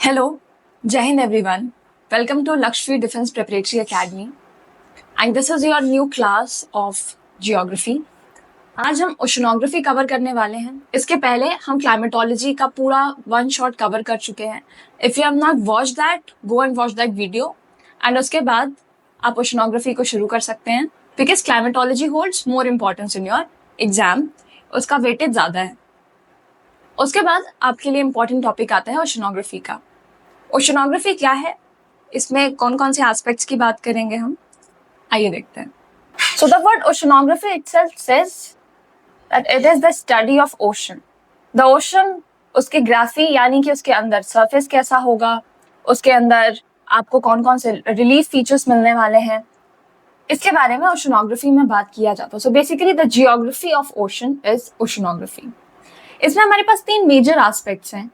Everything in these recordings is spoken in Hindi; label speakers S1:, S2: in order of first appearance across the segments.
S1: Hello, Jai Hind everyone. Welcome to Lakshmi Defense Preparatory Academy. And this is your new class of Geography. आज हम ओशनोग्राफी कवर करने वाले हैं. इसके पहले हम क्लाइमेटोलॉजी का पूरा वन शॉट कवर कर चुके हैं. If you have not watch that, go and watch that video. And उसके बाद आप ओशनोग्राफी को शुरू कर सकते हैं because climatology holds more importance in your exam. उसका वेटेज ज्यादा है. उसके बाद आपके लिए इम्पोर्टेंट टॉपिक आता है ओशनोग्राफी का. ओशनोग्राफी क्या है, इसमें कौन कौन से एस्पेक्ट्स की बात करेंगे हम, आइए देखते हैं. So the word oceanography itself says that it is the study of ocean. The ocean, उसके ग्राफी यानी कि उसके अंदर सरफेस कैसा होगा, उसके अंदर आपको कौन कौन से रिलीफ फीचर्स मिलने वाले हैं, इसके बारे में ओशनोग्राफी में बात किया जाता है. So basically the geography of ocean is oceanography. इसमें हमारे पास तीन मेजर एस्पेक्ट्स हैं,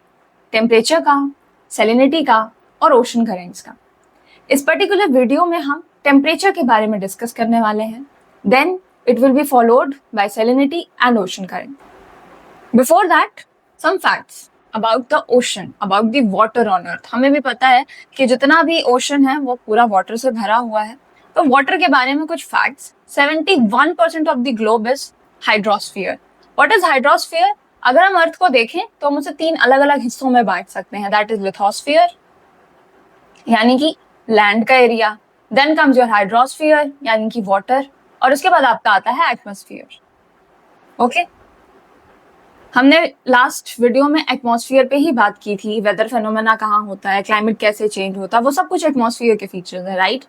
S1: टेम्परेचर का, सैलिनिटी का और ओशन करेंट्स का. इस पर्टिकुलर वीडियो में हम टेम्परेचर के बारे में डिस्कस करने वाले हैं. Then it will be followed by salinity and ocean current. Before that some facts about the ocean, about the water on earth. हमें भी पता है कि जितना भी ओशन है वो पूरा वाटर से भरा हुआ है. तो वाटर के बारे में कुछ facts. 71% of the globe is hydrosphere. What is hydrosphere? अगर हम अर्थ को देखें तो हम उसे तीन अलग अलग हिस्सों में बांट सकते हैं. दैट इज लिथोस्फीयर यानी कि लैंड का area, then comes your hydrosphere यानी कि वाटर, और उसके बाद आपका आता है एटमॉस्फेयर. ओके, हमने लास्ट वीडियो में एटमॉस्फेयर पे ही बात की थी. वेदर फेनोमेना कहाँ होता है, क्लाइमेट कैसे चेंज होता है, वो सब कुछ एटमॉस्फेयर के फीचर्स है, राइट.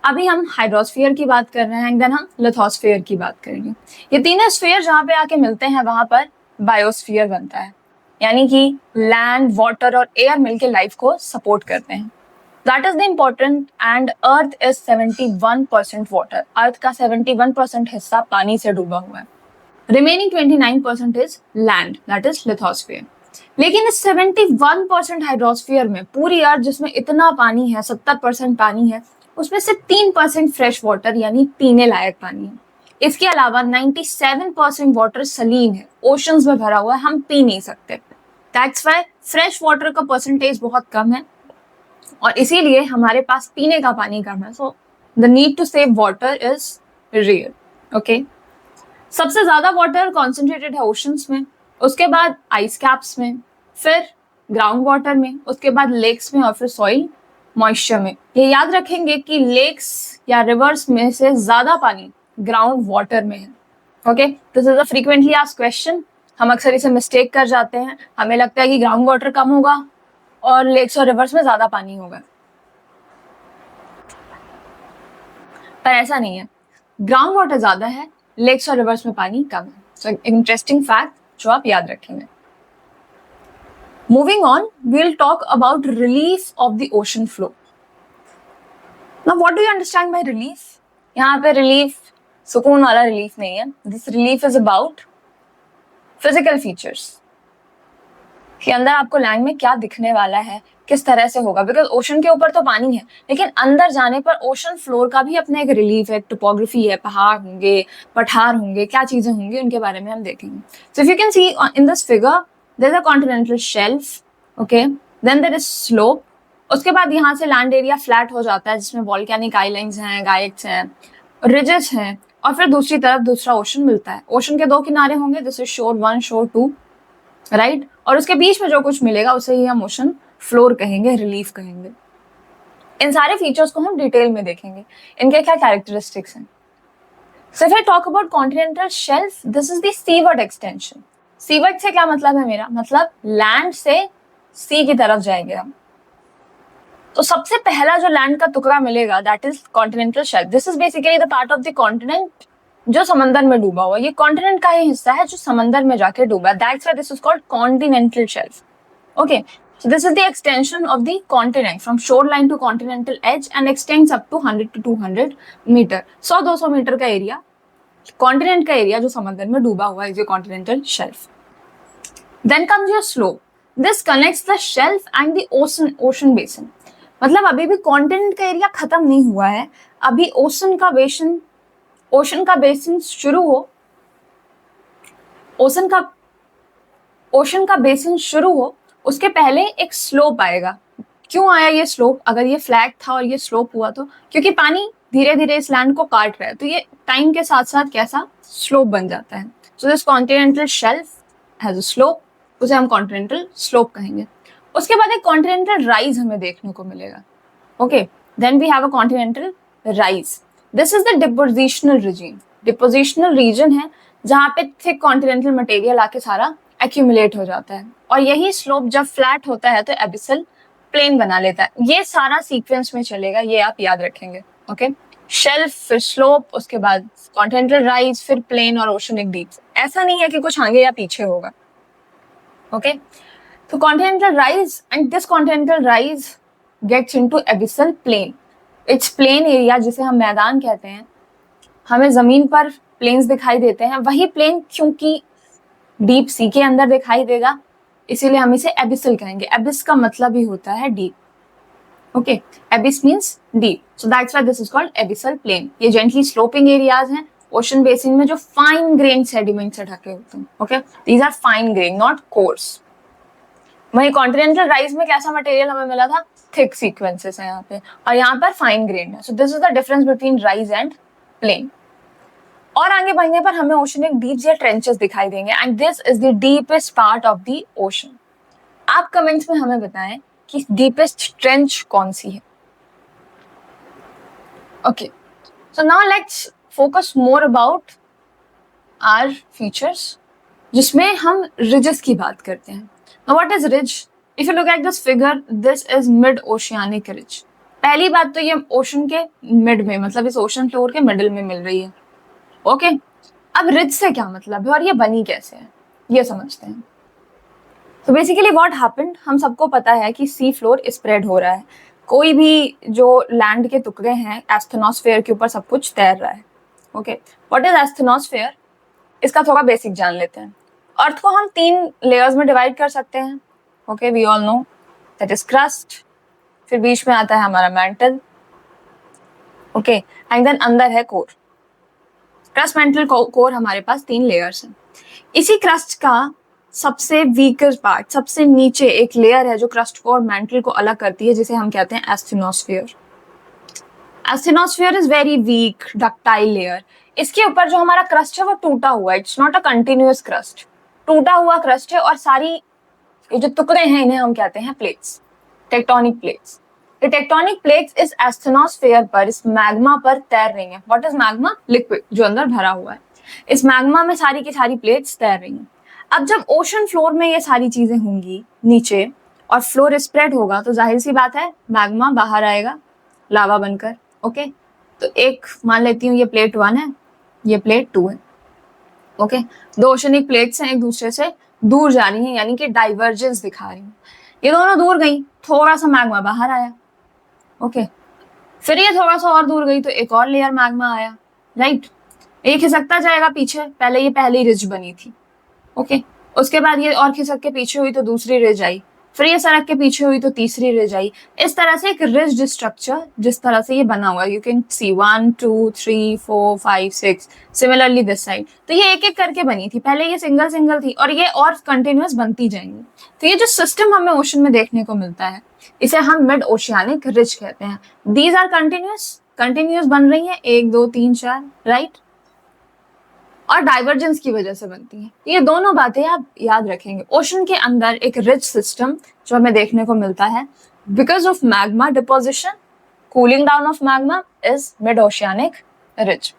S1: अभी हम हाइड्रोस्फीयर की बात कर रहे हैं, देन हम लिथोस्फीयर की बात करेंगे. ये तीनों स्फीयर जहाँ पे आके मिलते हैं वहां पर बायोस्फीयर बनता है, यानी कि लैंड, वाटर और एयर मिलके लाइफ को सपोर्ट करते हैं. That is the important. And earth is 71% water. Earth का 71% हिस्सा पानी से डूबा हुआ है. Remaining 29% is land, that is lithosphere. लेकिन इस 71% हाइड्रोस्फीयर में पूरी अर्थ जिसमें इतना पानी है, 70% पानी है, उसमें से 3% फ्रेश वाटर यानी पीने लायक पानी है. इसके अलावा 97% वाटर सलीन है, ओशंस में भरा हुआ है, हम पी नहीं सकते. दैट्स व्हाई फ्रेश वाटर का परसेंटेज बहुत कम है और इसीलिए हमारे पास पीने का पानी कम है. So the need to save water is real. Okay, सबसे ज्यादा वाटर कॉन्सेंट्रेटेड है ओशंस में, उसके बाद आइस कैप्स में, फिर ग्राउंड वाटर में, उसके बाद लेक्स में और फिर सॉइल मॉइस्चर में. ये याद रखेंगे कि लेक्स या रिवर्स में से ज्यादा पानी ग्राउंड वाटर में है. Okay, this is a frequently asked question. हम अक्सर इसे मिस्टेक कर जाते हैं. हमें लगता है कि ग्राउंड वाटर कम होगा और लेक्स और रिवर्स में ज्यादा पानी होगा, पर ऐसा नहीं है. ग्राउंड वाटर ज्यादा है, लेक्स और रिवर्स में पानी कम है. सो इंटरेस्टिंग फैक्ट जो आप याद रखेंगे. Moving on, we will talk about relief of the ocean flow. Now what do you understand by relief? यहाँ पे रिलीफ सुकून वाला रिलीफ नहीं है. This relief is about physical features कि अंदर आपको लैंड में क्या दिखने वाला है, किस तरह से होगा. बिकॉज ओशन के ऊपर तो पानी है, लेकिन अंदर जाने पर ओशन फ्लोर का भी अपना एक रिलीफ है, टोपोग्राफी है, पहाड़ होंगे, पठार होंगे, क्या चीजें होंगी उनके बारे में हम देखेंगे. So if you can see in this figure, there is a continental shelf. Okay, then there is slope. उसके बाद यहाँ से लैंड एरिया फ्लैट हो जाता है जिसमें वॉल्केनिक आइलैंड्स हैं, गायक्स हैं, रिजेस हैं, और फिर दूसरी तरफ दूसरा ओशन मिलता है. ओशन के दो किनारे होंगे, दिस इज शोर 1, शोर 2, राइट. और उसके बीच में जो कुछ मिलेगा उसे ही हम ओशन फ्लोर कहेंगे, रिलीफ कहेंगे. इन सारे फीचर्स को हम डिटेल में देखेंगे, इनके क्या कैरेक्टरिस्टिक्स हैं. So if I talk about continental shelf, this is the seaward extension. Seaward से क्या मतलब है मेरा? मतलब लैंड से सी की तरफ जाएंगे हम. तो सबसे पहला जो लैंड का टुकड़ा मिलेगा that is continental shelf. This is basically the part of the continent जो समंदर में डूबा हुआ. ये कॉन्टिनेंट का ही हिस्सा है जो समंदर में जाके डूबा. That's why this is called continental shelf. Okay, so this is the extension of the continent from shoreline to continental edge and extends up to 100 to 200 metre. 100-200 metre का एरिया, कॉन्टिनेंट का एरिया जो समंदर में डूबा हुआ है, continental shelf. Then comes your slope. This connects the shelf and the ocean basin. मतलब अभी भी कॉन्टिनेंट का एरिया खत्म नहीं हुआ है, अभी ओशन का बेसिन शुरू हो, ओशन का बेसिन शुरू हो उसके पहले एक स्लोप आएगा. क्यों आया ये स्लोप? अगर ये फ्लैट था और ये स्लोप हुआ तो क्योंकि पानी धीरे धीरे इस लैंड को काट रहा है, तो ये टाइम के साथ साथ कैसा स्लोप बन जाता है. So this continental shelf has a slope, उसे हम कॉन्टिनेंटल स्लोप कहेंगे. उसके बाद एक कॉन्टिनेंटल राइज हमें देखने को मिलेगा. Okay, then we have a continental rise. This is the depositional region. Depositional region है जहाँ पे थिक कॉन्टिनेंटल मटेरियल आके सारा एक्यूमुलेट हो जाता है, और यही स्लोप जब फ्लैट होता है तो एबिसल प्लेन बना लेता है. ये सारा सीक्वेंस में चलेगा, ये आप याद रखेंगे. ओके, शेल्फ, फिर स्लोप, उसके बाद कॉन्टिनेंटल राइज, फिर प्लेन और ओशनिक डीप. ऐसा नहीं है कि कुछ आगे या पीछे होगा. ओके, तो continental rise, and this continental rise gets into abyssal plain. It's plain area, जिसे हम मैदान कहते हैं. हमें जमीन पर प्लेन्स दिखाई देते हैं, वही प्लेन क्योंकि डीप सी के अंदर दिखाई देगा, इसीलिए हम इसे एबिसल कहेंगे. एबिस का मतलब ही होता है deep. Okay, abyss means deep, so that's why this is called abyssal plain. ये जेंटली स्लोपिंग एरियाज हैं ओशन बेसिन में जो फाइन ग्रेन सेडिमेंट से ढके होते हैं. Okay, these are fine grain, not coarse. वही कॉन्टिनेंटल राइज में कैसा मटेरियल हमें मिला था? थिक सीक्वेंसेस है यहाँ पे, और यहाँ पर फाइन ग्रेन है. So this is the difference between rise and plain. और आगे बढ़ने पर हमें ओशनिक डीप्स या ट्रेंचेस दिखाई देंगे, and this is the deepest part of the ocean. आप कमेंट्स में हमें बताएं कि डीपेस्ट ट्रेंच कौन सी है. Okay, so now let's focus more about our features, जिसमें हम रिजेस की बात करते हैं. Now what is ridge? If you look at this figure, this is mid-oceanic ridge. पहली बात तो ये ओशन के मिड में, मतलब इस ओशन फ्लोर के मिडिल में मिल रही है. ओके, अब रिज से क्या मतलब है और ये बनी कैसे है, ये समझते हैं. तो बेसिकली व्हाट हैपेंड, हम सबको पता है कि सी फ्लोर स्प्रेड हो रहा है. कोई भी जो लैंड के टुकड़े हैं, एस्थेनोस्फेयर के ऊपर सब कुछ तैर रहा है. Okay, what is asthenosphere? इसका थोड़ा बेसिक जान लेते हैं. अर्थ को हम 3 लेयर्स में डिवाइड कर सकते हैं. Okay, we all know that is crust, फिर बीच में आता है हमारा मैंटल. ओके, एंड देन अंदर है कोर. क्रस्ट, मैंटल, कोर, हमारे पास 3 लेयर्स हैं. इसी क्रस्ट का सबसे वीकर पार्ट, सबसे नीचे एक लेयर है जो क्रस्ट को और मैंटल को अलग करती है, जिसे हम कहते हैं asthenosphere. Asthenosphere is very weak ductile layer. इसके ऊपर जो हमारा क्रस्ट है वो टूटा हुआ है. It's not a continuous crust, टूटा हुआ क्रस्ट है, और सारी ये जो टुकड़े हैं इन्हें हम कहते हैं plates, tectonic plates. The tectonic plates इस एस्थेनोस्फेयर पर, इस मैग्मा पर तैर रही हैं. What is magma? लिक्विड जो अंदर भरा हुआ है. इस मैग्मा में सारी की सारी प्लेट्स तैर रही हैं. अब जब ओशन फ्लोर में ये सारी चीजें होंगी नीचे और फ्लोर स्प्रेड होगा, तो जाहिर सी बात है मैग्मा बाहर आएगा लावा बनकर. ओके, तो एक मान लेती हूँ ये प्लेट 1 है, ये प्लेट 2 है. ओके, 2 ओशनिक प्लेट्स हैं, एक दूसरे से दूर जा रही हैं, यानी कि डाइवर्जेंस दिखा रही हैं. ये दोनों दूर गई, थोड़ा सा मैग्मा बाहर आया. ओके, फिर ये थोड़ा सा और दूर गई तो एक और लेयर मैग्मा आया. राइट, ये खिसकता जाएगा पीछे. पहले ये पहली रिज बनी थी. ओके, उसके बाद ये और खिसक के पीछे हुई तो दूसरी रिज आई, फिर ये सरक के पीछे हुई तो तीसरी रिज आई. इस तरह से एक रिज्ड स्ट्रक्चर जिस तरह से ये बना हुआ है, you can C 1 2 3 4 5 6. Similarly this side, तो ये एक एक करके बनी थी. पहले ये सिंगल सिंगल थी और ये और कंटिन्यूअस बनती जाएंगी. तो ये जो सिस्टम हमें ओशन में देखने को मिलता है, इसे हम मिड ओशियानिक रिज कहते हैं. दीज आर कंटिन्यूअस बन रही है, 1 2 3 4, राइट, और डाइवर्जेंस की वजह से बनती है. ये दोनों बातें आप याद रखेंगे. ओशन के अंदर एक रिज सिस्टम जो हमें देखने को मिलता है because of magma deposition, cooling down of magma, is mid oceanic ridge.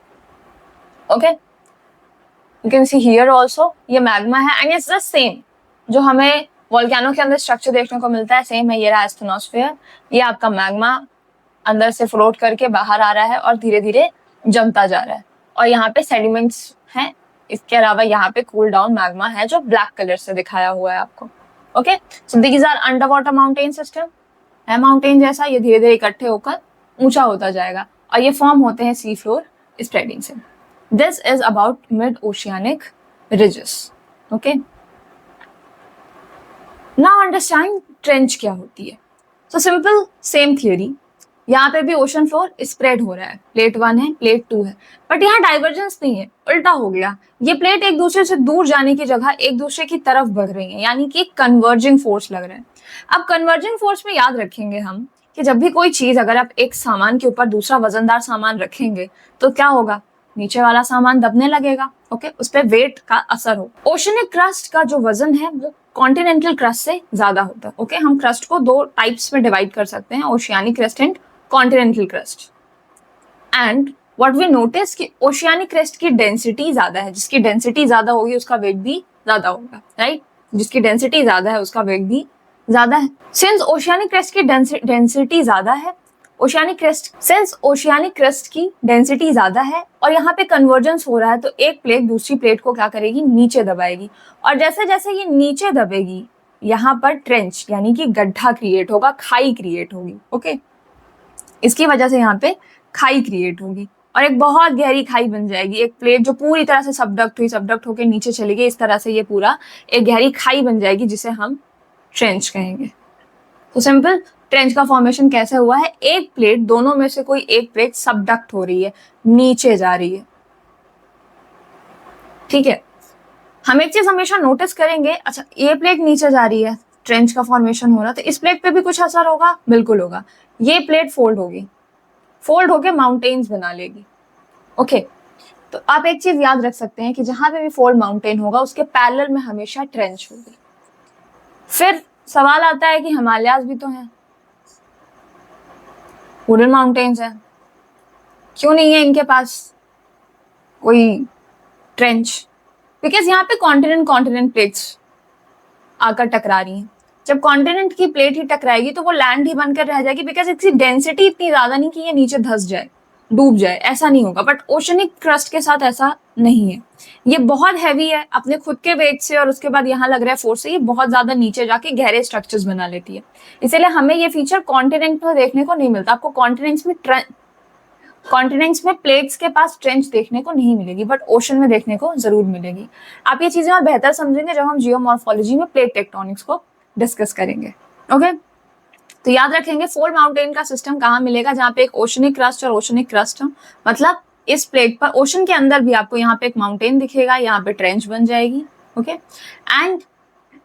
S1: Okay, you can see here also ये मैग्मा है, एंड इट्स द सेम जो हमें वोल्केनो के अंदर स्ट्रक्चर देखने को मिलता है. सेम है, ये रहा एस्थेनोस्फेयर, ये आपका मैग्मा अंदर से फ्लोट करके बाहर आ रहा है और धीरे धीरे जमता जा रहा है, और यहाँ पे सेडिमेंट्स हैं. इसके अलावा यहाँ पे कूल डाउन मैग्मा है जो ब्लैक कलर से दिखाया हुआ है आपको. Okay, so these are under water mountain system है. माउंटेन जैसा ये धीरे धीरे इकट्ठे होकर ऊंचा होता जाएगा और ये फॉर्म होते हैं सी फ्लोर स्प्रेडिंग से. This is about mid oceanic ridges. Okay, now understand trench क्या होती है. So simple same theory. यहाँ पे भी ओशन फ्लोर स्प्रेड हो रहा है, प्लेट 1 है, प्लेट 2 है, बट यहाँ डाइवर्जेंस नहीं है, उल्टा हो गया। ये प्लेट एक दूसरे से दूर जाने की जगह एक दूसरे की तरफ बढ़ रही है, यानी कि कन्वर्जिंग फोर्स लग रहा है। अब कन्वर्जिंग फोर्स में याद रखेंगे हम कि जब भी कोई चीज, अगर आप एक सामान के ऊपर दूसरा वजनदार सामान रखेंगे तो क्या होगा, नीचे वाला सामान दबने लगेगा। ओके, उस पर वेट का असर हो। ओशनिक क्रस्ट का जो वजन है वो कॉन्टिनेंटल क्रस्ट से ज्यादा होता है। ओके, हम क्रस्ट को दो टाइप्स में डिवाइड कर सकते हैं, oceanic crust and continental crust. And what we notice कि ओशियानिक क्रस्ट की डेंसिटी ज्यादा है, जिसकी डेंसिटी ज्यादा होगी उसका वेट भी ज्यादा होगा, राइट? जिसकी डेंसिटी ज्यादा है उसका वेट भी ज्यादा है। सिंस ओशियानिक क्रस्ट की डेंसिटी ज्यादा है, ओशियानिक क्रस्ट की डेंसिटी ज्यादा है और यहाँ पे कन्वर्जेंस हो रहा है, तो एक प्लेट दूसरी प्लेट को क्या करेगी, नीचे दबाएगी। और जैसे जैसे ये नीचे दबेगी, यहाँ पर ट्रेंच यानी कि गड्ढा क्रिएट होगा, खाई क्रिएट होगी। ओके, इसकी वजह से यहाँ पे खाई क्रिएट होगी और एक बहुत गहरी खाई बन जाएगी। एक प्लेट जो पूरी तरह से सबडक्ट होकर नीचे चली गई, इस तरह से ये पूरा एक गहरी खाई बन जाएगी, जिसे हम ट्रेंच कहेंगे। तो सिंपल, ट्रेंच का फॉर्मेशन कैसे हुआ है, एक प्लेट, दोनों में से कोई एक प्लेट सबडक्ट हो रही है, नीचे जा रही है। ठीक है, हम एक चीज हमेशा नोटिस करेंगे, अच्छा ये प्लेट नीचे जा रही है, ट्रेंच का फॉर्मेशन हो रहा, तो इस प्लेट पे भी कुछ असर होगा, बिल्कुल होगा। ये प्लेट फोल्ड होगी, फोल्ड होके माउंटेन्स बना लेगी। ओके, तो आप एक चीज याद रख सकते हैं कि जहां पे भी फोल्ड माउंटेन होगा उसके पैरेलल में हमेशा ट्रेंच होगी। फिर सवाल आता है कि हिमालयाज भी तो हैं, वुडन माउंटेन्स हैं, क्यों नहीं है इनके पास कोई ट्रेंच? बिकॉज यहाँ पे कॉन्टिनेंट प्लेट्स आकर टकरा रही हैं। जब कॉन्टिनेंट की प्लेट ही टकराएगी तो वो लैंड ही बनकर रह जाएगी, बिकॉज इसकी डेंसिटी इतनी ज्यादा नहीं कि ये नीचे धंस जाए, डूब जाए, ऐसा नहीं होगा। बट ओशनिक क्रस्ट के साथ ऐसा नहीं है, ये बहुत हैवी है अपने खुद के वेट से, और उसके बाद यहाँ लग रहा है फोर्स से, ये बहुत ज्यादा नीचे जाके गहरे स्ट्रक्चर्स बना लेती है। इसीलिए हमें ये फीचर कॉन्टिनेंट में देखने को नहीं मिलता। आपको कॉन्टिनेंट्स में प्लेट्स के पास ट्रेंच देखने को नहीं मिलेगी, बट ओशन में देखने को जरूर मिलेगी। आप ये चीजें और बेहतर समझेंगे जब हम जियोमॉर्फोलॉजी में प्लेट टेक्टोनिक्स को डिस्कस करेंगे। ओके, तो याद रखेंगे फोल्ड माउंटेन का सिस्टम कहाँ मिलेगा, जहाँ पे एक ओशनिक क्रस्ट और ओशनिक क्रस्ट हो। मतलब इस प्लेट पर, ओशन के अंदर भी आपको यहाँ पे एक माउंटेन दिखेगा, यहाँ पे ट्रेंच बन जाएगी। ओके, एंड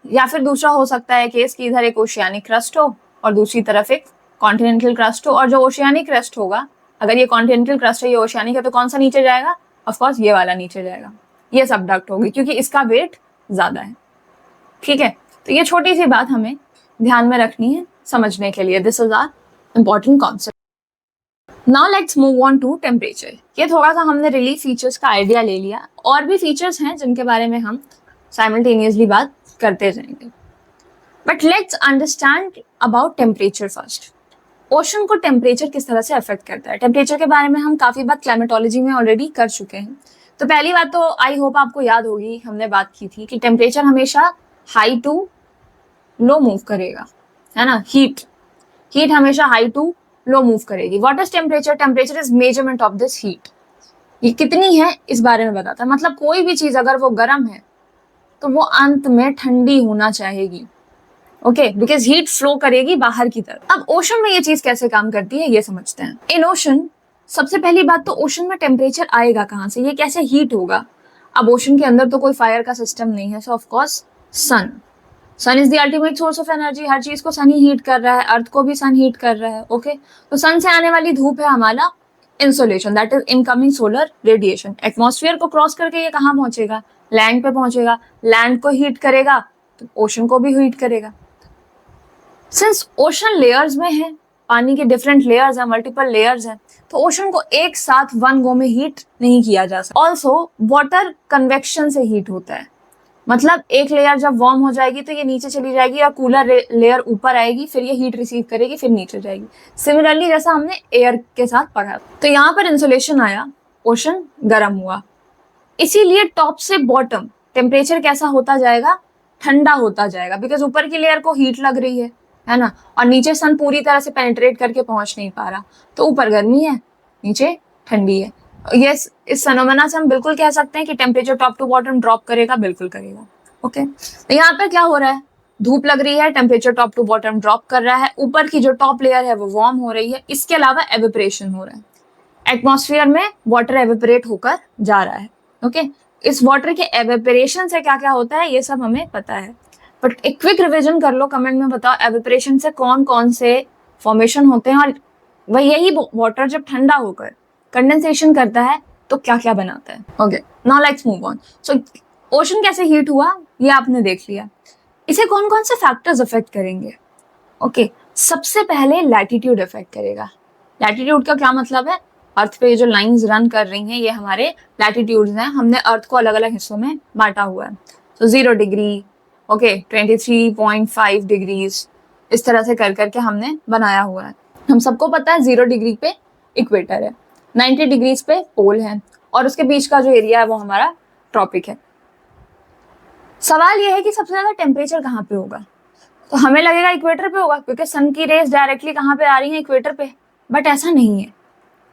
S1: या फिर दूसरा हो सकता है केस कि इधर एक ओशियानिक क्रस्ट हो और दूसरी तरफ एक कॉन्टिनेंटल क्रस्ट हो, और जो ओशियानिक क्रस्ट होगा, अगर ये कॉन्टिनेंटल क्रस्ट है, ये ओशियानिक है, तो कौन सा नीचे जाएगा? ऑफकोर्स ये वाला नीचे जाएगा, ये सबडक्ट होगी क्योंकि इसका वेट ज्यादा है। ठीक है, तो ये छोटी सी बात हमें ध्यान में रखनी है समझने के लिए। This is our important concept. Now let's move on to temperature. ये थोड़ा सा हमने रिलीफ फीचर्स का आइडिया ले लिया, और भी फीचर्स हैं जिनके बारे में हम साइमल्टेनियसली बात करते जाएंगे, but let's understand about temperature first. Ocean को टेम्परेचर किस तरह से अफेक्ट करता है? टेम्परेचर के बारे में हम काफी बात क्लाइमेटोलॉजी में ऑलरेडी कर चुके हैं। तो पहली बात तो आई होप आपको याद होगी, हमने बात की थी कि टेम्परेचर हमेशा हाई टू लो मूव करेगा, है ना। हीट हमेशा हाई टू लो मूव करेगी। What is temperature? Temperature is measurement of this heat. ये कितनी है इस बारे में बताता है। मतलब कोई भी चीज अगर वो गर्म है तो वो अंत में ठंडी होना चाहेगी। ओके, बिकॉज हीट फ्लो करेगी बाहर की तरफ। अब ओशन में ये चीज कैसे काम करती है ये समझते हैं। इन ओशन, सबसे पहली बात तो ओशन में टेम्परेचर आएगा कहाँ से, ये कैसे हीट होगा? अब ओशन के अंदर तो कोई फायर का सिस्टम नहीं है, so of course sun is the ultimate source of energy. हर चीज को सन ही हीट कर रहा है, अर्थ को भी सन हीट कर रहा है। ओके, तो सन से आने वाली धूप है हमारा insolation, that is incoming solar radiation. Atmosphere को क्रॉस करके ये कहाँ पहुंचेगा? लैंड पे पहुंचेगा। लैंड को हीट करेगा तो ओशन को भी हीट करेगा। सिंस ओशन लेयर्स में है, पानी के डिफरेंट लेयर्स हैं, मल्टीपल लेयर्स हैं, तो ओशन को एक साथ वन गो में हीट नहीं किया जा सकता। ऑल्सो वाटर कन्वेक्शन से हीट होता है। मतलब एक लेयर जब वार्म हो जाएगी तो ये नीचे चली जाएगी और कूलर लेयर ऊपर आएगी, फिर ये हीट रिसीव करेगी, फिर नीचे जाएगी। सिमिलरली जैसा हमने एयर के साथ पढ़ा। तो यहाँ पर इंसुलेशन आया, ओशन गर्म हुआ, इसीलिए टॉप से बॉटम टेम्परेचर कैसा होता जाएगा? ठंडा होता जाएगा, बिकॉज ऊपर की लेयर को हीट लग रही है ना, और नीचे सन पूरी तरह से पेनिट्रेट करके पहुंच नहीं पा रहा, तो ऊपर गर्मी है, नीचे ठंडी है। यस, इस फेनोमेना से हम बिल्कुल कह सकते हैं कि temperature top to bottom drop करेगा, बिल्कुल करेगा। ओके, तो यहाँ पर क्या हो रहा है? धूप लग रही है, temperature top to bottom drop कर रहा है, ऊपर की जो टॉप लेयर है वो वार्म हो रही है, इसके अलावा एवेपोरेशन हो रहा है, एटमॉस्फेयर में वाटर एवेपोरेट होकर जा रहा है। ओके, इस वाटर के एवेपोरेशन से क्या क्या होता है ये सब हमें पता है, बट एक क्विक रिविजन कर लो, कमेंट में बताओ एवेपोरेशन से कौन कौन से फॉर्मेशन होते हैं, और वह यही वाटर जब ठंडा होकर कंडेंसेशन करता है तो क्या क्या बनाता है। Okay, now let's move on. So ocean कैसे हीट हुआ ये आपने देख लिया, इसे कौन कौन से फैक्टर्स अफेक्ट करेंगे। ओके, सबसे पहले लैटिट्यूड अफेक्ट करेगा। लैटिट्यूड का क्या मतलब है, अर्थ पे ये जो लाइंस रन कर रही हैं ये हमारे लैटिट्यूड्स हैं, हमने अर्थ को अलग अलग हिस्सों में बांटा हुआ है। तो 0 डिग्री, ओके 23.5 डिग्रीज, इस तरह से कर करके हमने बनाया हुआ है। हम सबको पता है 0 डिग्री पे इक्वेटर है, 90 डिग्रीज पे पोल है, और उसके बीच का जो एरिया है वो हमारा ट्रॉपिक है। सवाल ये है कि सबसे ज्यादा टेम्परेचर कहाँ पे होगा, तो हमें लगेगा इक्वेटर पे होगा क्योंकि सन की रेज डायरेक्टली कहाँ पे आ रही है, इक्वेटर पे, बट ऐसा नहीं है।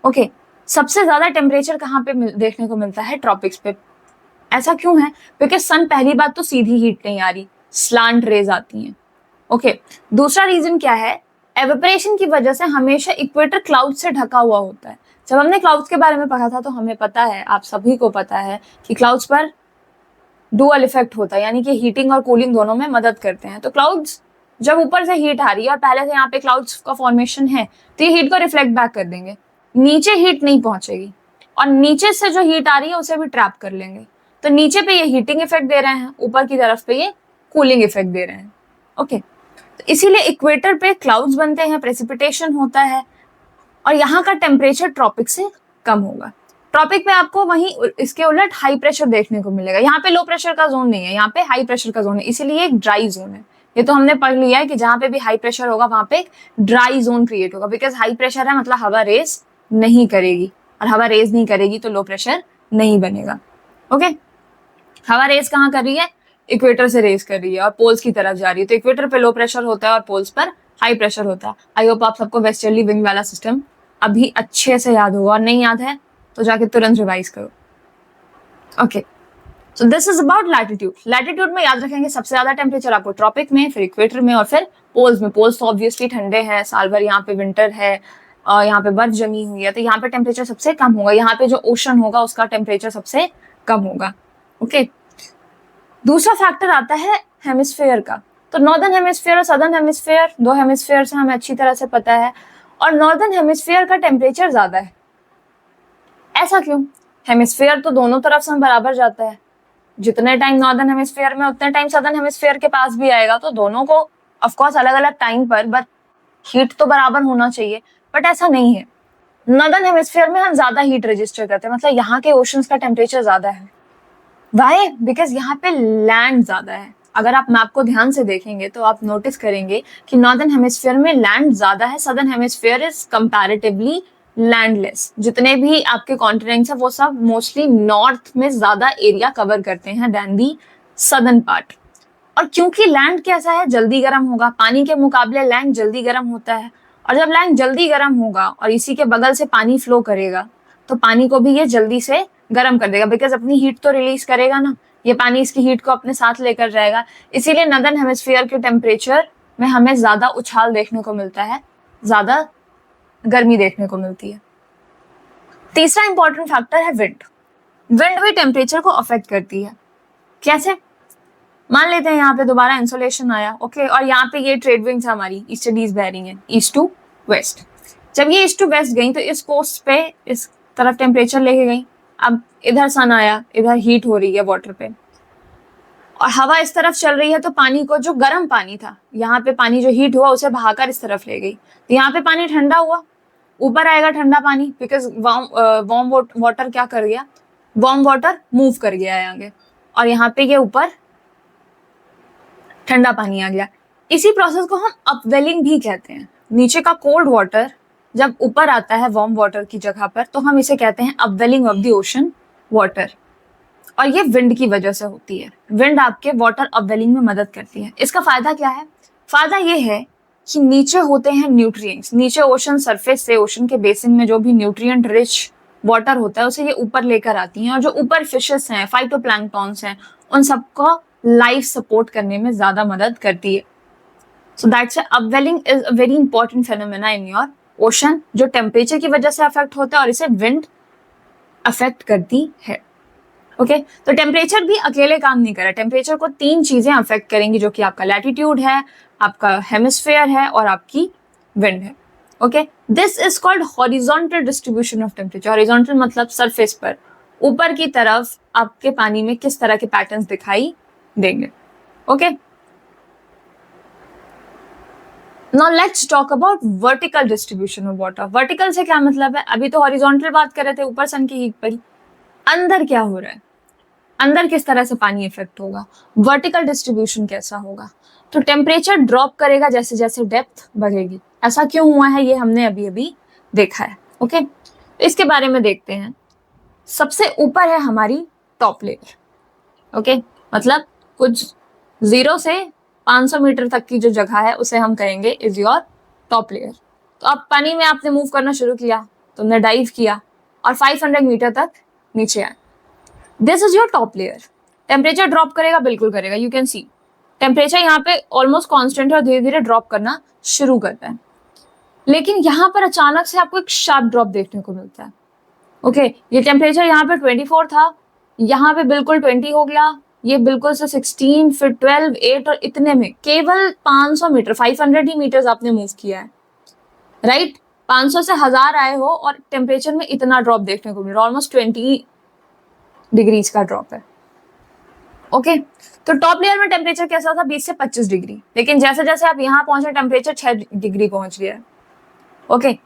S1: ओके, सबसे ज्यादा टेम्परेचर कहाँ पे देखने को मिलता है, ट्रॉपिक्स पे। ऐसा क्यों है, क्योंकि सन पहली बात तो सीधी हीट नहीं आ रही, स्लांट रेज आती हैं। ओके, दूसरा रीजन क्या है, एवेपोरेशन की वजह से हमेशा इक्वेटर क्लाउड से ढका हुआ होता है। जब हमने क्लाउड्स के बारे में पढ़ा था तो हमें पता है, आप सभी को पता है कि क्लाउड्स पर डुअल इफेक्ट होता है, यानी कि हीटिंग और कूलिंग दोनों में मदद करते हैं। तो क्लाउड्स जब ऊपर से हीट आ रही है और पहले से यहाँ पे क्लाउड्स का फॉर्मेशन है तो ये हीट को रिफ्लेक्ट बैक कर देंगे, नीचे हीट नहीं पहुंचेगी, और नीचे से जो हीट आ रही है उसे भी ट्रैप कर लेंगे। तो नीचे पे ये हीटिंग इफेक्ट दे रहे हैं, ऊपर की तरफ पे ये कूलिंग इफेक्ट दे रहे हैं। ओके, तो इसीलिए इक्वेटर पे क्लाउड्स बनते हैं, प्रेसिपिटेशन होता है, और यहाँ का टेम्परेचर ट्रॉपिक से कम होगा। ट्रॉपिक पे आपको वहीं इसके उलट हाई प्रेशर देखने को मिलेगा। यहाँ पे लो प्रेशर का जोन नहीं है, यहाँ पे हाई प्रेशर का जोन है, इसीलिए एक ड्राई जोन है। ये तो हमने पढ़ लिया है कि जहाँ पे भी हाई प्रेशर होगा वहां पे एक ड्राई जोन क्रिएट होगा, बिकॉज हाई प्रेशर है मतलब हवा रेस नहीं करेगी, और हवा रेस नहीं करेगी तो लो प्रेशर नहीं बनेगा। ओके, हवा रेस कहाँ कर रही है, इक्वेटर से रेस कर रही है और पोल्स की तरफ जा रही है, तो इक्वेटर पे लो प्रेशर होता है और पोल्स पर हाई प्रेशर होता है। आई होप आप सबको वेस्टर्ली विंड वाला सिस्टम अभी अच्छे से याद होगा, और नहीं याद है तो जाके तुरंत रिवाइज करो। Okay, so this is about latitude. Latitude में याद रखेंगे सबसे ज्यादा टेम्परेचर आपको ट्रॉपिक में, फिर इक्वेटर में, और फिर पोल्स में। पोल्स तो ऑब्वियसली ठंडे हैं, साल भर यहाँ पे विंटर है, और यहाँ पे बर्फ जमी हुई है, तो यहाँ पे टेम्परेचर सबसे कम होगा। यहाँ पे जो ओशन होगा उसका टेम्परेचर सबसे कम होगा। ओके, दूसरा फैक्टर आता है हेमिस्फेयर का। तो नॉर्दर्न हेमिस्फेयर और सदर्न हेमिस्फेयर, दो हेमिस्फेयर से हमें अच्छी तरह से पता है, और नॉर्दर्न हेमिस्फेयर का टेम्परेचर ज्यादा है। ऐसा क्यों, हेमिस्फेयर तो दोनों तरफ से बराबर जाता है, जितने टाइम नॉर्दर्न हेमिस्फेयर में उतने टाइम सदर्न हेमिस्फेयर के पास भी आएगा, तो दोनों को ऑफ कोर्स अलग अलग टाइम पर बट हीट तो बराबर होना चाहिए, बट ऐसा नहीं है। नॉर्दर्न हेमिस्फेयर में हम ज्यादा हीट रजिस्टर करते हैं, मतलब यहाँ के ओशंस का टेम्परेचर ज्यादा है। वाई, बिकॉज यहाँ पे लैंड ज्यादा है। अगर आप मैप को ध्यान से देखेंगे तो आप नोटिस करेंगे कि नॉर्दर्न हेमिस्फेयर में लैंड ज्यादा है, southern hemisphere is comparatively landless. जितने भी आपके कॉन्टिनेंट्स हैं वो सब मोस्टली नॉर्थ में ज्यादा एरिया कवर करते हैं देन दी सदर्न पार्ट। और क्योंकि लैंड कैसा है, जल्दी गर्म होगा, पानी के मुकाबले लैंड जल्दी गर्म होता है, और जब लैंड जल्दी गर्म होगा और इसी के बगल से पानी फ्लो करेगा तो पानी को भी ये जल्दी से गर्म कर देगा, बिकॉज अपनी हीट तो रिलीज करेगा ना, ये पानी इसकी हीट को अपने साथ लेकर जाएगा। इसीलिए नॉर्दर्न हेमिस्फीयर के टेम्परेचर में हमें ज्यादा उछाल देखने को मिलता है, ज्यादा गर्मी देखने को मिलती है। तीसरा इंपॉर्टेंट फैक्टर है विंड। विंड भी टेम्परेचर को अफेक्ट करती है। कैसे, मान लेते हैं यहाँ पे दोबारा इंसोलेशन आया, ओके, और यहाँ पे ये ट्रेड विंड्स हमारी ईस्टर्लीज बह रही हैं, ईस्ट टू वेस्ट। जब ये ईस्ट टू वेस्ट गई तो इस कोस्ट पे इस तरफ टेम्परेचर लेके गई, अब इधर सन आया, इधर हीट हो रही है वाटर पे, और हवा इस तरफ चल रही है, तो पानी को, जो गर्म पानी था, यहाँ पे पानी जो हीट हुआ उसे बहाकर इस तरफ ले गई, तो यहाँ पे पानी ठंडा हुआ, ऊपर आएगा ठंडा पानी, बिकॉज वार्म वाटर क्या कर गया, वार्म वाटर मूव कर गया है आगे, और यहाँ पे ये ऊपर ठंडा पानी आ गया। इसी प्रोसेस को हम अपवेलिंग भी कहते हैं। नीचे का कोल्ड वाटर जब ऊपर आता है वार्म वाटर की जगह पर, तो हम इसे कहते हैं upwelling of the ocean water, और ये विंड की वजह से होती है। विंड आपके वाटर अपवेलिंग में मदद करती है। इसका फायदा क्या है, फायदा ये है कि नीचे होते हैं न्यूट्रिएंट्स, नीचे ओशन सरफेस से, ओशन के बेसिन में जो भी न्यूट्रिएंट रिच वाटर होता है उसे ये ऊपर लेकर आती हैं, और जो ऊपर फिशेस हैं, फाइटोप्लैंक्टन्स हैं, उन सबको लाइफ सपोर्ट करने में ज्यादा मदद करती है। So that's upwelling is a very important phenomena in your ocean, जो टेम्परेचर की वजह से अफेक्ट होता है और इसे विंड अफेक्ट करती है। ओके तो टेम्परेचर भी अकेले काम नहीं कर रहा, टेम्परेचर को 3 चीजें अफेक्ट करेंगी, जो कि आपका लैटिट्यूड है, आपका हेमिस्फेयर है और आपकी विंड है। Okay this is called horizontal distribution of temperature. Horizontal मतलब सरफेस पर, ऊपर की तरफ आपके पानी में किस तरह के पैटर्न्स दिखाई देंगे। Okay now let's talk about vertical distribution of water. Vertical से क्या मतलब है, अभी तो हॉरिजॉन्टल बात कर रहे थे, ऊपर सन की हीट पड़ी, अंदर क्या हो रहा है, अंदर किस तरह से पानी इफेक्ट होगा, वर्टिकल डिस्ट्रीब्यूशन कैसा होगा। तो टेम्परेचर ड्रॉप करेगा जैसे जैसे डेप्थ बढ़ेगी। ऐसा क्यों हुआ है ये हमने अभी अभी देखा है। ओके इसके बारे में देखते हैं। सबसे ऊपर है हमारी टॉप लेयर। ओके मतलब कुछ 0 से 500 मीटर तक की जो जगह है उसे हम कहेंगे इज योर टॉप लेयर। तो अब पानी में आपने मूव करना शुरू किया, तुमने डाइव किया और 500 मीटर तक नीचे आए, this is your top layer. Temperature drop करेगा, बिल्कुल करेगा, यू कैन सी टेम्परेचर यहाँ पे ऑलमोस्ट कांस्टेंट है और धीरे धीरे ड्रॉप करना शुरू करता है। लेकिन यहाँ पर अचानक से आपको एक शार्प ड्रॉप देखने को मिलता है। ओके ये टेम्परेचर यहाँ पे 24 था, यहाँ पे बिल्कुल 20 हो गया, ये बिल्कुल से 16, फिर 12, 8 और इतने में केवल 500 मीटर 500 ही मीटर्स आपने मूव किया है, राइट 500 से 1000 आए हो और टेम्परेचर में इतना ड्रॉप देखने को मिल रहा है, ऑलमोस्ट 20 डिग्रीज का ड्रॉप है। ओके तो टॉप लेयर में टेम्परेचर कैसा था, 20 से 25 डिग्री, लेकिन जैसे जैसे आप यहाँ पहुंचे टेम्परेचर 6 डिग्री पहुंच गया है। ओके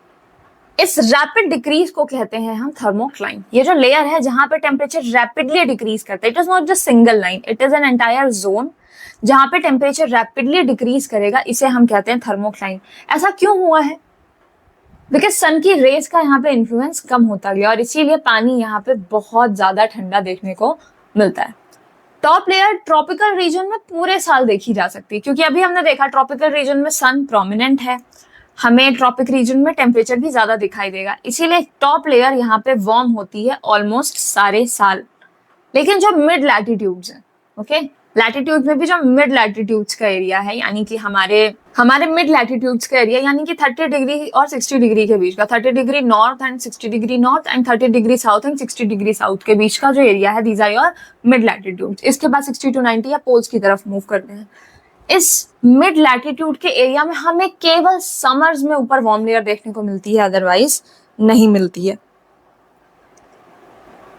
S1: इस रैपिड डिक्रीज को कहते हैं हम थर्मोक्लाइन। ये जो लेयर है जहां पे टेम्परेचर रैपिडली डिक्रीज करता है, it is not just single line, it is an entire zone जहां पे टेम्परेचर रैपिडली डिक्रीज करेगा, इसे हम कहते हैं थर्मोक्लाइन। ऐसा क्यों हुआ है, बिकॉज सन की रेस का यहाँ पे इन्फ्लुएंस कम होता गया और इसीलिए पानी यहाँ पे बहुत ज्यादा ठंडा देखने को मिलता है। टॉप लेयर ट्रॉपिकल रीजन में पूरे साल देखी जा सकती है, क्योंकि अभी हमने देखा ट्रॉपिकल रीजन में सन प्रोमिनेंट है, हमें ट्रॉपिक रीजन में टेम्परेचर भी ज्यादा दिखाई देगा, इसीलिए टॉप लेयर यहाँ पे वार्म होती है ऑलमोस्ट सारे साल। लेकिन जो मिड लैटिट्यूड्स है, ओके लैटिट्यूड में भी जो मिड लैटिट्यूड्स का एरिया है, यानी कि हमारे मिड लैटिट्यूड्स का एरिया, यानी कि 30 डिग्री और 60 डिग्री के बीच का, 30 degree north and 60 degree north and 30 degree south and 60 degree south के बीच का जो एरिया है, these are your mid latitudes. इसके बाद 60 to 90 या पोल्स की तरफ मूव करते हैं। इस मिड लैटिट्यूड के एरिया में हमें केवल समर्स में ऊपर वार्म लेयर देखने को मिलती है, अदरवाइज नहीं मिलती है।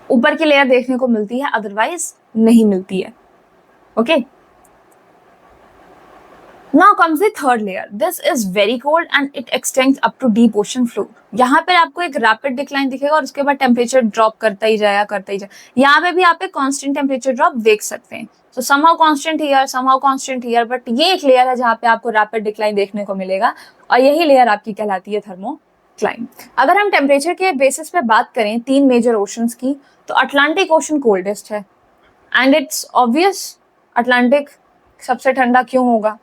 S1: ऊपर की लेयर देखने को मिलती है, अदरवाइज नहीं मिलती है। Okay now comes the third layer. This is very cold and it extends up to deep ocean floor. यहाँ पर आपको एक रैपिड डिक्लाइन दिखेगा और उसके बाद टेम्परेचर ड्रॉप करता ही जाएगा। यहाँ पे भी आप एक कांस्टेंट टेम्परेचर ड्रॉप देख सकते हैं। So somehow constant here, but ये एक लेयर है जहाँ पे आपको रैपिड डिक्लाइन देखने को मिलेगा और यही लेयर आपकी कहलाती है थर्मोक्लाइन। अगर हम टेम्परेचर के बेसिस पे बात करें 3 मेजर ओशंस की, तो अटलांटिक ओशन कोल्डेस्ट है एंड इट्स ऑब्वियस, अटलांटिक सबसे ठंडा क्यों होगा,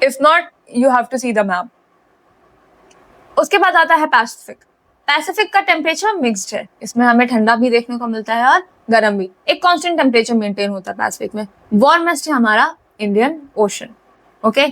S1: if not you have to see the map. उसके बाद आता है पैसिफिक। पैसिफिक का टेम्परेचर मिक्स्ड है, इसमें हमें ठंडा भी देखने को मिलता है और गर्म भी, एक कांस्टेंट टेम्परेचर मेंटेन होता है पैसिफिक में। वार्मेस्ट है हमारा Indian Ocean. Okay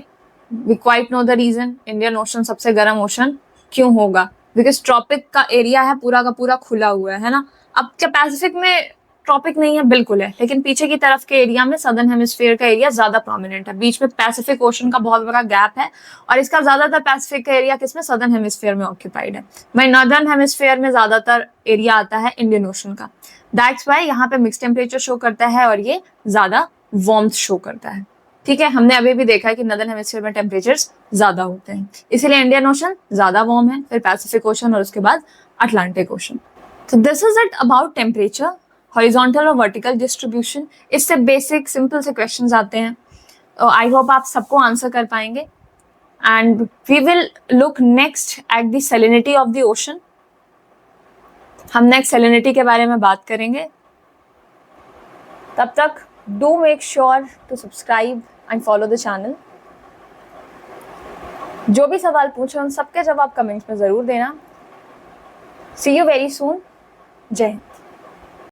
S1: we quite know the reason, Indian Ocean सबसे गर्म ओशन क्यों होगा, बिकॉज ट्रॉपिक का एरिया है पूरा का पूरा खुला हुआ है ना। अब क्या पैसिफिक में ट्रॉपिक नहीं है, बिल्कुल है, लेकिन पीछे की तरफ के एरिया में सदर्न हेमिस्फीयर का एरिया ज्यादा प्रोमिनेंट है, बीच में पैसिफिक ओशन का बहुत बड़ा गैप है और इसका ज्यादातर पैसिफिक का एरिया किसमें, सदर्न हेमिस्फीयर में ऑक्यूपाइड है। वहीं नॉर्दर्न हेमिस्फीयर में ज्यादातर एरिया आता है इंडियन ओशन का। दैट्स वाई यहाँ पे मिक्स टेम्परेचर शो करता है और ये ज्यादा वार्मथ शो करता है। ठीक है, हमने अभी भी देखा है कि नॉर्दर्न हेमिस्फीयर में टेम्परेचर्स ज्यादा होते हैं, इसीलिए इंडियन ओशन ज्यादा वार्म है, फिर पैसिफिक ओशन और उसके बाद अटलांटिक ओशन। तो this is it about temperature, horizontal और वर्टिकल डिस्ट्रीब्यूशन। इससे बेसिक सिंपल से क्वेश्चंस आते हैं, तो आई होप आप सबको आंसर कर पाएंगे and we will look next at the salinity of the ocean. हम नेक्स्ट सैलिनिटी के बारे में बात करेंगे। तब तक do make sure to subscribe and follow the channel. जो भी सवाल पूछे उन सबके जवाब कमेंट्स में जरूर देना। सी यू वेरी सून। जय हिंद।